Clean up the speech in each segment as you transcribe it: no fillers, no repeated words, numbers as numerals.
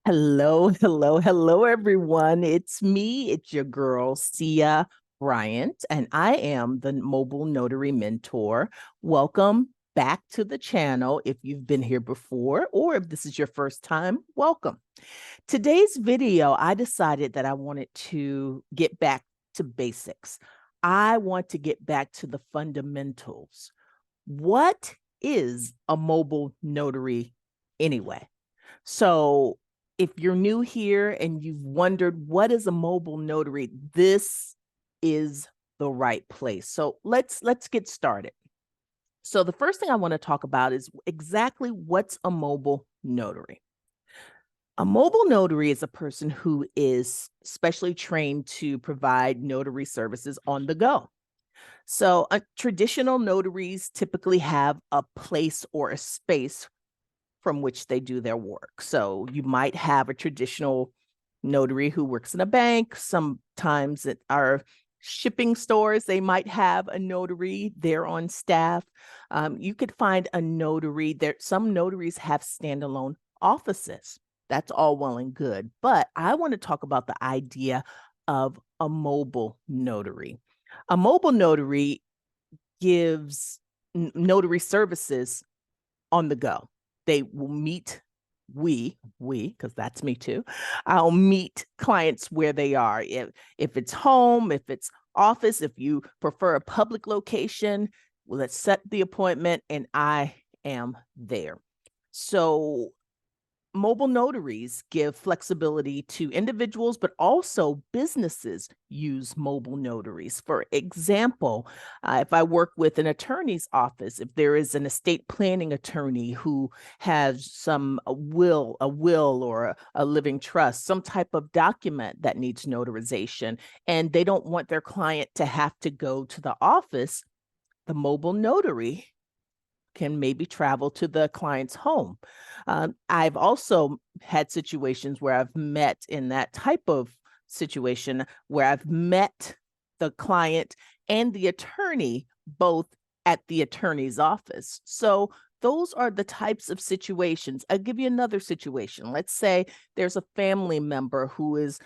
Hello, hello, hello, everyone. It's me, it's your girl, Sia Bryant, and I am the Mobile Notary Mentor. Welcome back to the channel if you've been here before, or if this is your first time, welcome. Today's video, I decided that I wanted to get back to basics. I want to get back to the fundamentals. What is a mobile notary anyway? So if you're new here and you've wondered what is a mobile notary, this is the right place. So let's get started. So the first thing I want to talk about is exactly what's a mobile notary. A mobile notary is a person who is specially trained to provide notary services on the go. So traditional notaries typically have a place or a space from which they do their work. So you might have a traditional notary who works in a bank. Sometimes at our shipping stores, they might have a notary there on staff. You could find a notary there. Some notaries have standalone offices. That's all well and good. But I want to talk about the idea of a mobile notary. A mobile notary gives notary services on the go. They will meet because that's me too. I'll meet clients where they are. If it's home, if it's office, if you prefer a public location, well, let's set the appointment and I am there. So mobile notaries give flexibility to individuals, but also businesses use mobile notaries. For example, if I work with an attorney's office, if there is an estate planning attorney who has a will or a living trust, some type of document that needs notarization, and they don't want their client to have to go to the office, the mobile notary can maybe travel to the client's home. I've also had situations where I've met in that type of situation where I've met the client and the attorney both at the attorney's office. So those are the types of situations. I'll give you another situation. Let's say there's a family member who is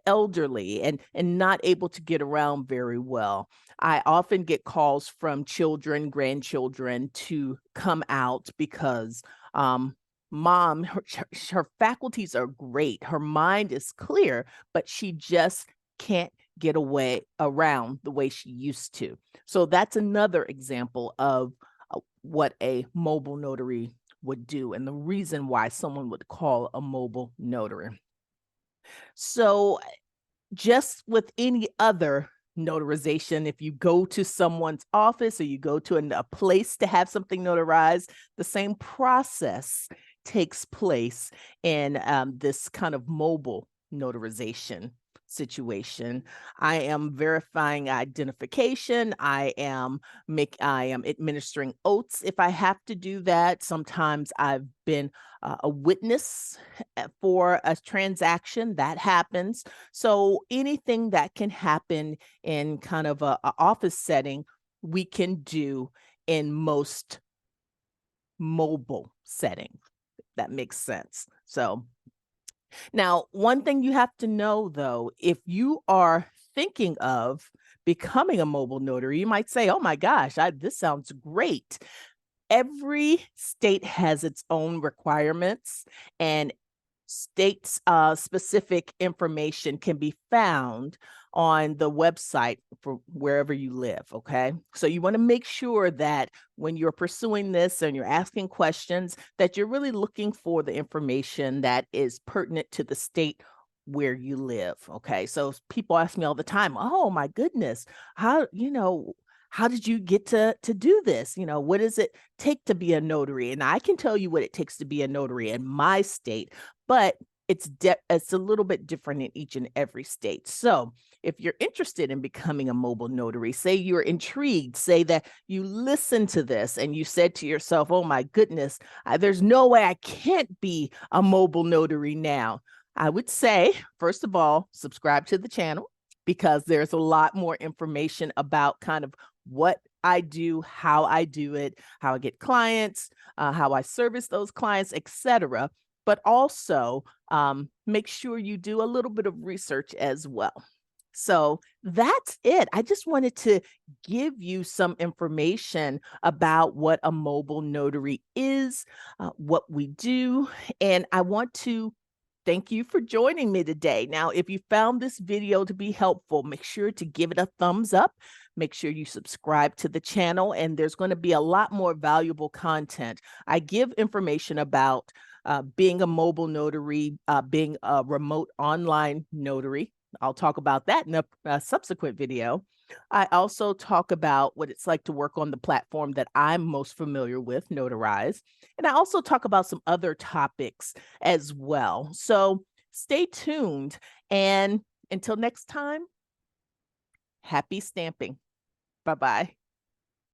elderly and not able to get around very well. I often get calls from children, grandchildren to come out because mom, her faculties are great. Her mind is clear, but she just can't get away around the way she used to. So that's another example of what a mobile notary would do and the reason why someone would call a mobile notary. So just with any other notarization, if you go to someone's office or you go to a place to have something notarized, the same process takes place in this kind of mobile notarization situation. I am verifying identification. I am administering oaths if I have to do that. Sometimes I've been a witness for a transaction that happens. So anything that can happen in kind of a office setting, we can do in most mobile settings. That makes sense. So now, one thing you have to know, though, if you are thinking of becoming a mobile notary, you might say, oh my gosh, this sounds great. Every state has its own requirements, and states specific information can be found on the website for wherever you live. Okay, so you want to make sure that when you're pursuing this and you're asking questions, that you're really looking for the information that is pertinent to the state where you live. Okay, so people ask me all the time, oh my goodness, how did you get to do this? What does it take to be a notary? And I can tell you what it takes to be a notary in my state, but it's a little bit different in each and every state. So if you're interested in becoming a mobile notary, say you're intrigued, say that you listen to this and you said to yourself, oh my goodness, there's no way I can't be a mobile notary now. I would say, first of all, subscribe to the channel because there's a lot more information about kind of what I do, how I do it, how I get clients, how I service those clients, etc. but also make sure you do a little bit of research as well. So that's it. I just wanted to give you some information about what a mobile notary is, what we do, and I want to thank you for joining me today. Now, if you found this video to be helpful, make sure to give it a thumbs up. Make sure you subscribe to the channel, and there's going to be a lot more valuable content. I give information about being a mobile notary, being a remote online notary. I'll talk about that in a subsequent video. I also talk about what it's like to work on the platform that I'm most familiar with, Notarized. And I also talk about some other topics as well. So stay tuned. And until next time, happy stamping. Bye-bye.